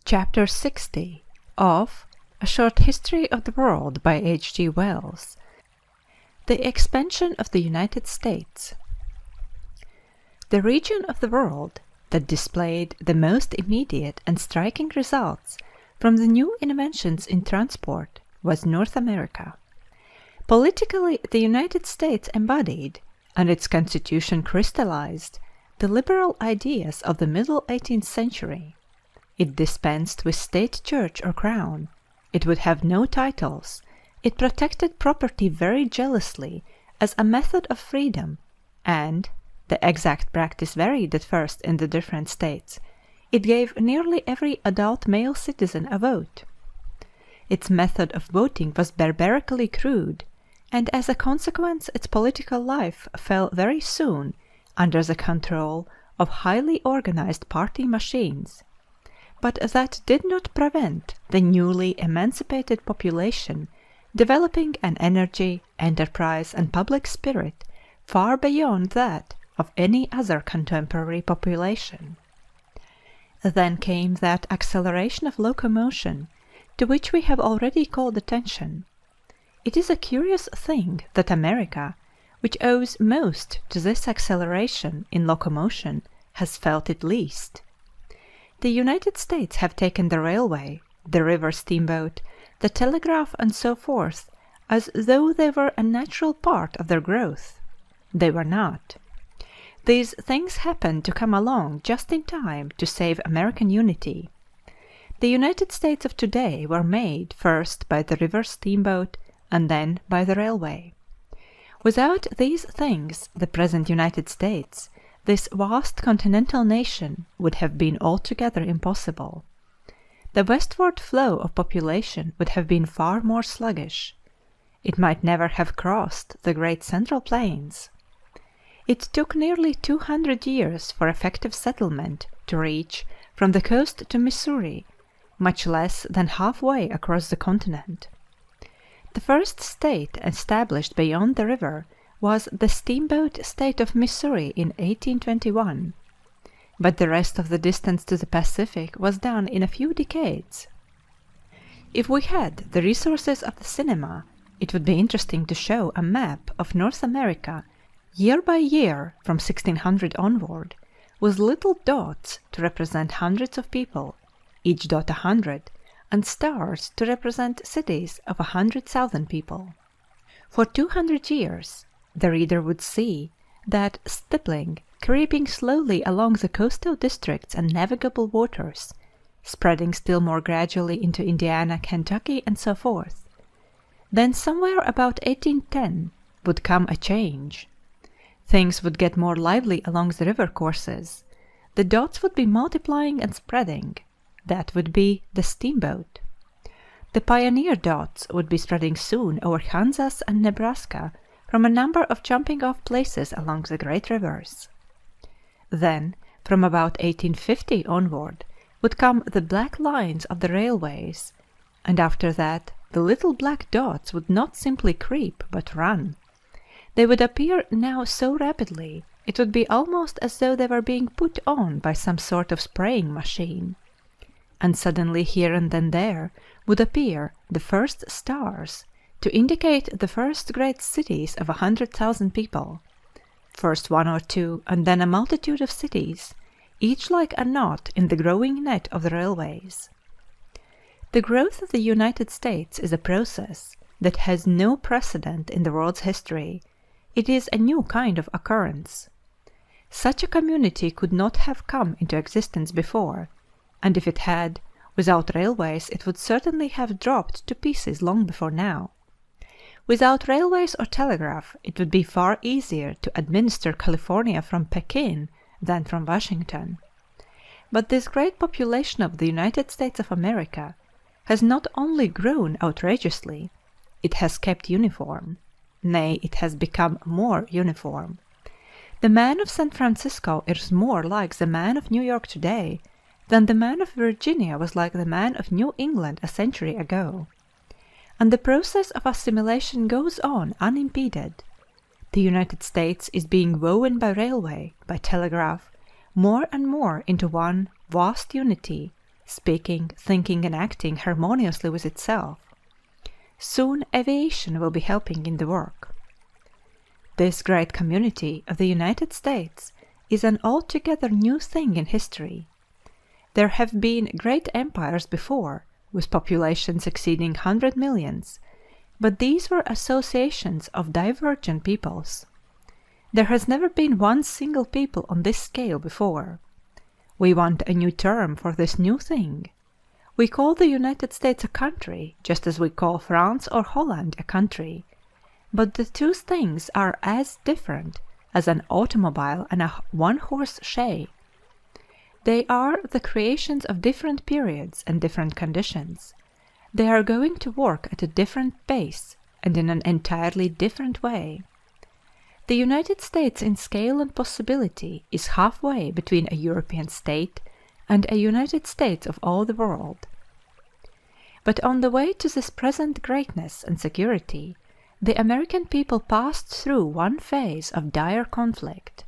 Chapter 60 of A Short History of the World by H. G. Wells. The Expansion of the United States. The region of the world that displayed the most immediate and striking results from the new inventions in transport was North America. Politically, the United States embodied, and its constitution crystallized, the liberal ideas of the middle 18th century. It dispensed with state church or crown. It would have no titles. It protected property very jealously as a method of freedom, and the exact practice varied at first in the different states. It gave nearly every adult male citizen a vote. Its method of voting was barbarically crude, and as a consequence its political life fell very soon under the control of highly organized party machines. But that did not prevent the newly emancipated population developing an energy, enterprise, and public spirit far beyond that of any other contemporary population. Then came that acceleration of locomotion to which we have already called attention. It is a curious thing that America, which owes most to this acceleration in locomotion, has felt it least. The United States have taken the railway, the river steamboat, the telegraph, and so forth, as though they were a natural part of their growth. They were not. These things happened to come along just in time to save American unity. The United States of today were made first by the river steamboat and then by the railway. Without these things, the present United States, this vast continental nation, would have been altogether impossible. The westward flow of population would have been far more sluggish. It might never have crossed the great central plains. It took nearly 200 years for effective settlement to reach from the coast to Missouri, much less than halfway across the continent. The first state established beyond the river was the steamboat state of Missouri in 1821, but the rest of the distance to the Pacific was done in a few decades. If we had the resources of the cinema, it would be interesting to show a map of North America year by year from 1600 onward, with little dots to represent hundreds of people, each dot 100, and stars to represent cities of 100,000 people. For 200 years, the reader would see that stippling creeping slowly along the coastal districts and navigable waters, spreading still more gradually into Indiana, Kentucky, and so forth. Then somewhere about 1810 would come a change. Things would get more lively along the river courses. The dots would be multiplying and spreading. That would be the steamboat. The pioneer dots would be spreading soon over Kansas and Nebraska from a number of jumping-off places along the great rivers. Then, from about 1850 onward, would come the black lines of the railways, and after that the little black dots would not simply creep but run. They would appear now so rapidly it would be almost as though they were being put on by some sort of spraying machine. And suddenly here and then there would appear the first stars to indicate the first great cities of 100,000 people. First one or two, and then a multitude of cities, each like a knot in the growing net of the railways. The growth of the United States is a process that has no precedent in the world's history. It is a new kind of occurrence. Such a community could not have come into existence before, and if it had, without railways it would certainly have dropped to pieces long before now. Without railways or telegraph, it would be far easier to administer California from Pekin than from Washington. But this great population of the United States of America has not only grown outrageously, it has kept uniform. Nay, it has become more uniform. The man of San Francisco is more like the man of New York today than the man of Virginia was like the man of New England a century ago. And the process of assimilation goes on unimpeded. The United States is being woven by railway, by telegraph, more and more into one vast unity, speaking, thinking, and acting harmoniously with itself. Soon aviation will be helping in the work. This great community of the United States is an altogether new thing in history. There have been great empires before, with populations exceeding 100 millions, but these were associations of divergent peoples. There has never been one single people on this scale before. We want a new term for this new thing. We call the United States a country, just as we call France or Holland a country, but the two things are as different as an automobile and a one-horse shay. They are the creations of different periods and different conditions. They are going to work at a different pace and in an entirely different way. The United States in scale and possibility is halfway between a European state and a United States of all the world. But on the way to this present greatness and security, the American people passed through one phase of dire conflict.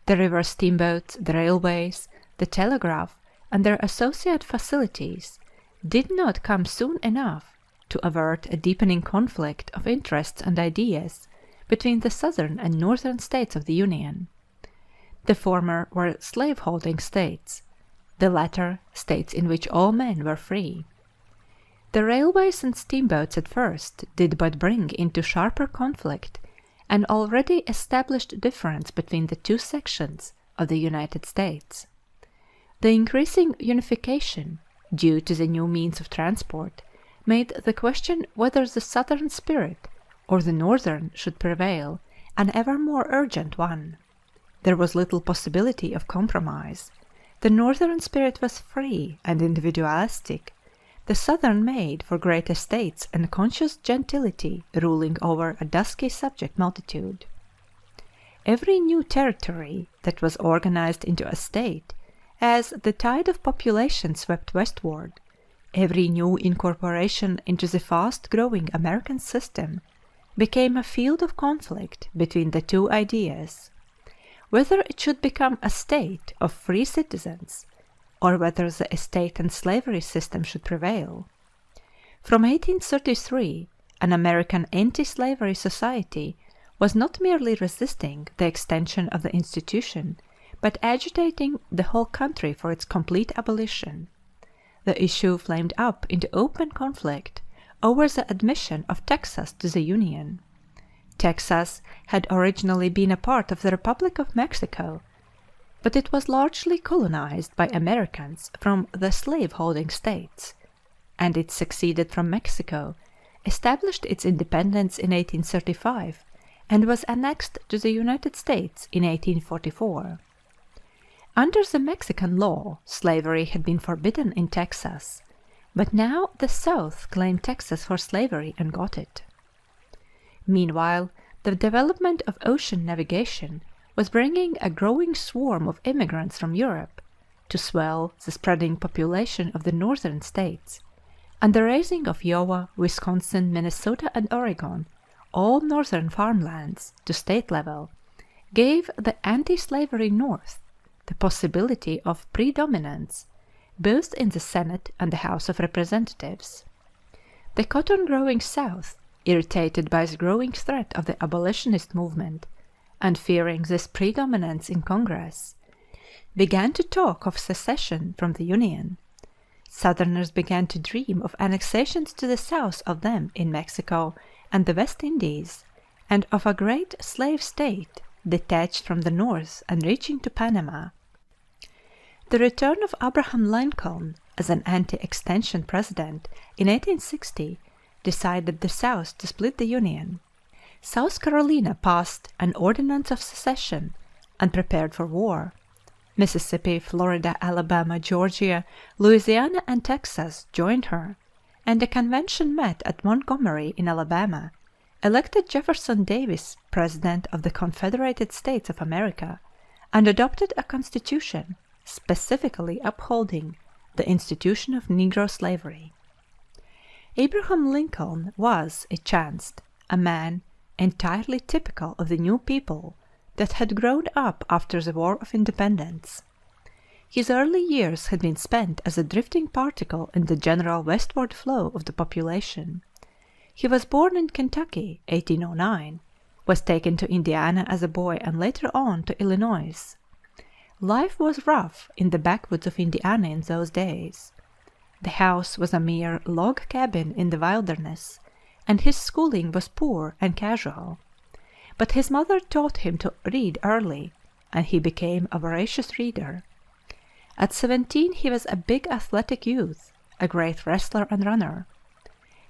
The river steamboats, the railways, the telegraph, and their associated facilities did not come soon enough to avert a deepening conflict of interests and ideas between the southern and northern states of the Union. The former were slave-holding states, the latter states in which all men were free. The railways and steamboats at first did but bring into sharper conflict an already established difference between the two sections of the United States. The increasing unification, due to the new means of transport, made the question whether the southern spirit or the northern should prevail an ever more urgent one. There was little possibility of compromise. The northern spirit was free and individualistic, the southern made for great estates and conscious gentility ruling over a dusky subject multitude. Every new territory that was organized into a state as the tide of population swept westward, every new incorporation into the fast-growing American system became a field of conflict between the two ideas, whether it should become a state of free citizens or whether the estate and slavery system should prevail. From 1833, an American anti-slavery society was not merely resisting the extension of the institution, but agitating the whole country for its complete abolition. The issue flamed up into open conflict over the admission of Texas to the Union. Texas had originally been a part of the Republic of Mexico, but it was largely colonized by Americans from the slave-holding states, and it seceded from Mexico, established its independence in 1835, and was annexed to the United States in 1844. Under the Mexican law, slavery had been forbidden in Texas, but now the South claimed Texas for slavery and got it. Meanwhile, the development of ocean navigation was bringing a growing swarm of immigrants from Europe to swell the spreading population of the northern states, and the raising of Iowa, Wisconsin, Minnesota, and Oregon, all northern farmlands, to state level, gave the anti-slavery North the possibility of predominance both in the Senate and the House of Representatives. The cotton-growing South, irritated by the growing threat of the abolitionist movement, and fearing this predominance in Congress, began to talk of secession from the Union. Southerners began to dream of annexations to the south of them in Mexico and the West Indies, and of a great slave state detached from the North and reaching to Panama. The return of Abraham Lincoln as an anti-extension president in 1860 decided the South to split the Union. South Carolina passed an ordinance of secession and prepared for war. Mississippi, Florida, Alabama, Georgia, Louisiana, and Texas joined her, and a convention met at Montgomery in Alabama, elected Jefferson Davis President of the Confederated States of America, and adopted a constitution specifically upholding the institution of Negro slavery. Abraham Lincoln was, it chanced, a man entirely typical of the new people that had grown up after the War of Independence. His early years had been spent as a drifting particle in the general westward flow of the population. He was born in Kentucky, 1809, was taken to Indiana as a boy and later on to Illinois. Life was rough in the backwoods of Indiana in those days. The house was a mere log cabin in the wilderness, and his schooling was poor and casual. But his mother taught him to read early, and he became a voracious reader. At 17 he was a big athletic youth, a great wrestler and runner.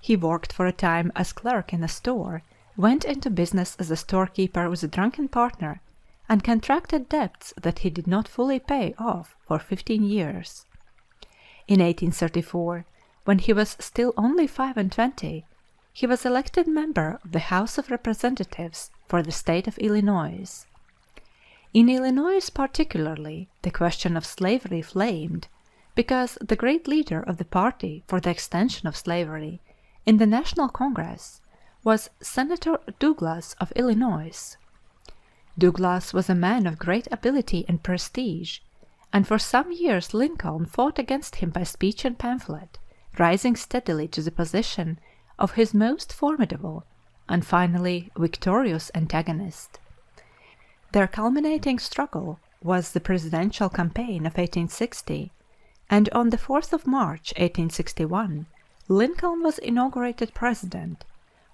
He worked for a time as clerk in a store, went into business as a storekeeper with a drunken partner, and contracted debts that he did not fully pay off for 15 years. In 1834, when he was still only 25, he was elected member of the House of Representatives for the state of Illinois. In Illinois particularly, the question of slavery flamed, because the great leader of the party for the extension of slavery in the National Congress was Senator Douglas of Illinois. Douglas was a man of great ability and prestige, and for some years Lincoln fought against him by speech and pamphlet, rising steadily to the position of his most formidable and finally victorious antagonist. Their culminating struggle was the presidential campaign of 1860, and on the 4th of March, 1861, Lincoln was inaugurated president,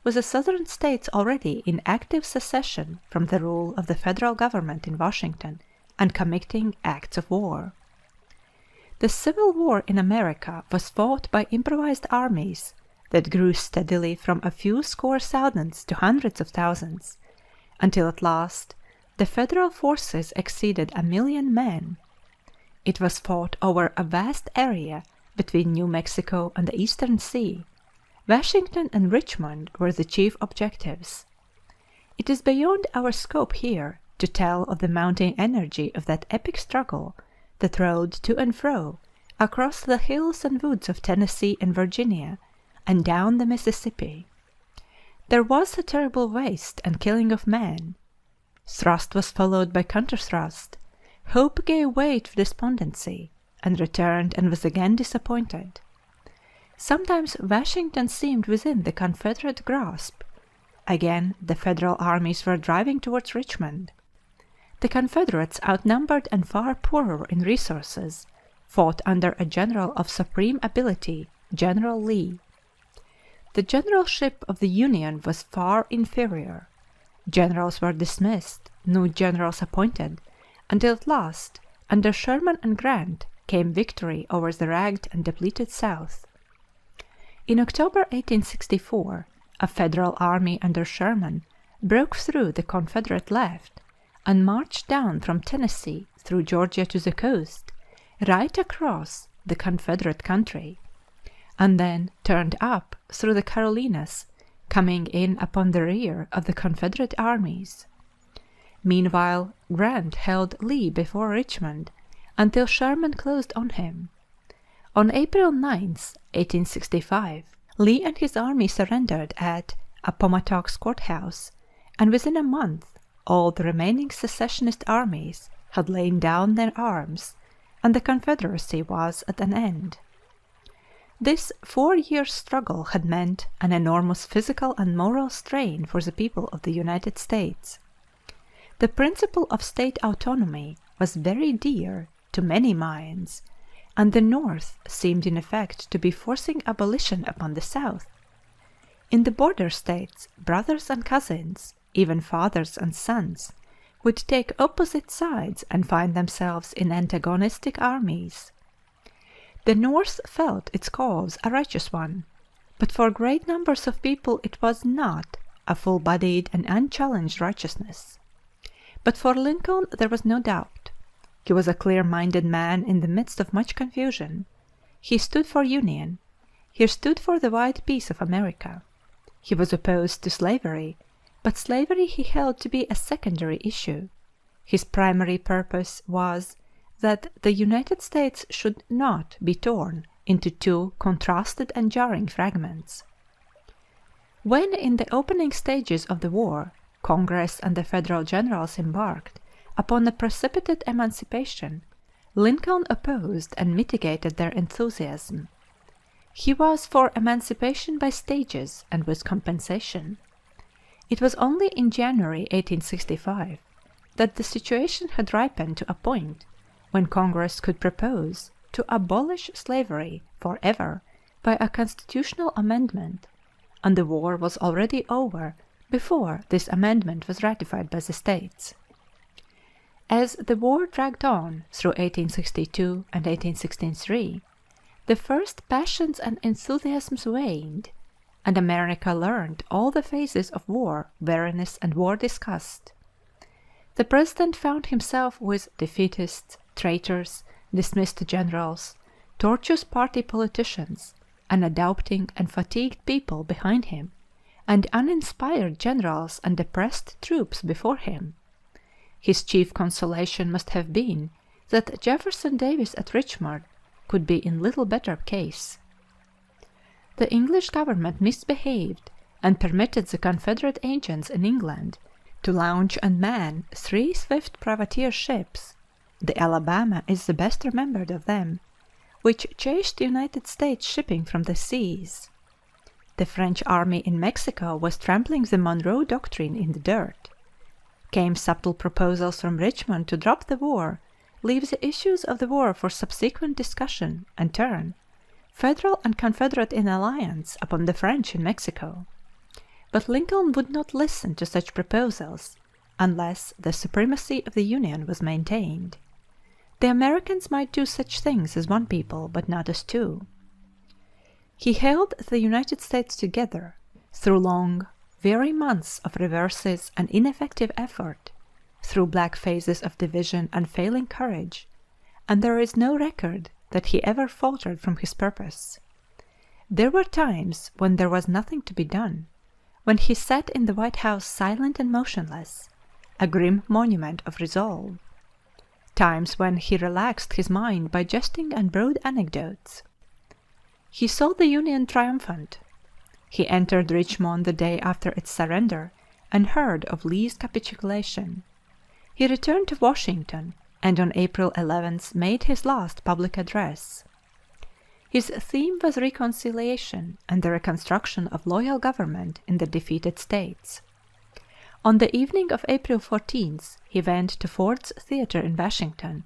with the Southern states already in active secession from the rule of the federal government in Washington and committing acts of war. The Civil War in America was fought by improvised armies that grew steadily from a few score thousands to hundreds of thousands, until at last the federal forces exceeded 1,000,000 men. It was fought over a vast area between New Mexico and the Eastern Sea. Washington and Richmond were the chief objectives. It is beyond our scope here to tell of the mounting energy of that epic struggle that rode to and fro across the hills and woods of Tennessee and Virginia and down the Mississippi. There was a terrible waste and killing of men. Thrust was followed by counter-thrust. Hope gave way to despondency, and returned and was again disappointed. Sometimes Washington seemed within the Confederate grasp. Again the Federal armies were driving towards Richmond. The Confederates, outnumbered and far poorer in resources, fought under a general of supreme ability, General Lee. The generalship of the Union was far inferior. Generals were dismissed, new generals appointed, until at last, under Sherman and Grant, came victory over the ragged and depleted South. In October 1864, a Federal army under Sherman broke through the Confederate left and marched down from Tennessee through Georgia to the coast, right across the Confederate country, and then turned up through the Carolinas, coming in upon the rear of the Confederate armies. Meanwhile, Grant held Lee before Richmond until Sherman closed on him. On April 9, 1865, Lee and his army surrendered at Appomattox Courthouse, and within a month all the remaining secessionist armies had lain down their arms, and the Confederacy was at an end. This 4-year struggle had meant an enormous physical and moral strain for the people of the United States. The principle of state autonomy was very dear to many minds, and the North seemed in effect to be forcing abolition upon the South. In the border states, brothers and cousins, even fathers and sons, would take opposite sides and find themselves in antagonistic armies. The North felt its cause a righteous one, but for great numbers of people it was not a full-bodied and unchallenged righteousness. But for Lincoln there was no doubt. He was a clear-minded man in the midst of much confusion. He stood for union. He stood for the wide peace of America. He was opposed to slavery, but slavery he held to be a secondary issue. His primary purpose was that the United States should not be torn into two contrasted and jarring fragments. When in the opening stages of the war, Congress and the Federal generals embarked upon a precipitate emancipation, Lincoln opposed and mitigated their enthusiasm. He was for emancipation by stages and with compensation. It was only in January 1865 that the situation had ripened to a point when Congress could propose to abolish slavery forever by a constitutional amendment, and the war was already over before this amendment was ratified by the states. As the war dragged on through 1862 and 1863, the first passions and enthusiasms waned, and America learned all the phases of war weariness and war disgust. The President found himself with defeatists, traitors, dismissed generals, tortuous party politicians, an adopting and fatigued people behind him, and uninspired generals and depressed troops before him. His chief consolation must have been that Jefferson Davis at Richmond could be in little better case. The English government misbehaved and permitted the Confederate agents in England to launch and man 3 swift privateer ships (the Alabama is the best remembered of them), which chased United States shipping from the seas. The French army in Mexico was trampling the Monroe Doctrine in the dirt. Came subtle proposals from Richmond to drop the war, leave the issues of the war for subsequent discussion, and turn, Federal and Confederate in alliance, upon the French in Mexico. But Lincoln would not listen to such proposals unless the supremacy of the Union was maintained. The Americans might do such things as one people, but not as two. He held the United States together through long, weary months of reverses and ineffective effort, through black phases of division and failing courage, and there is no record that he ever faltered from his purpose. There were times when there was nothing to be done, when he sat in the White House silent and motionless, a grim monument of resolve; times when he relaxed his mind by jesting and broad anecdotes. He saw the Union triumphant. He entered Richmond the day after its surrender and heard of Lee's capitulation. He returned to Washington, and on April 11th made his last public address. His theme was reconciliation and the reconstruction of loyal government in the defeated states. On the evening of April 14th he went to Ford's Theater in Washington,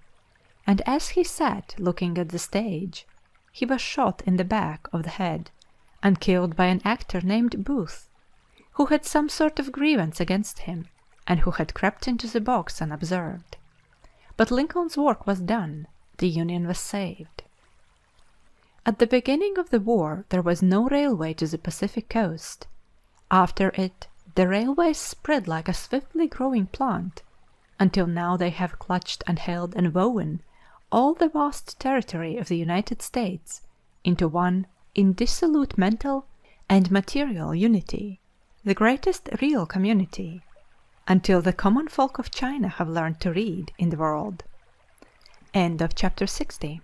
and as he sat looking at the stage, he was shot in the back of the head and killed by an actor named Booth, who had some sort of grievance against him, and who had crept into the box unobserved. But Lincoln's work was done, the Union was saved. At the beginning of the war there was no railway to the Pacific coast. After it, the railways spread like a swiftly growing plant, until now they have clutched and held and woven all the vast territory of the United States into one indissolute mental and material unity, the greatest real community, until the common folk of China have learned to read in the world. End of chapter 60.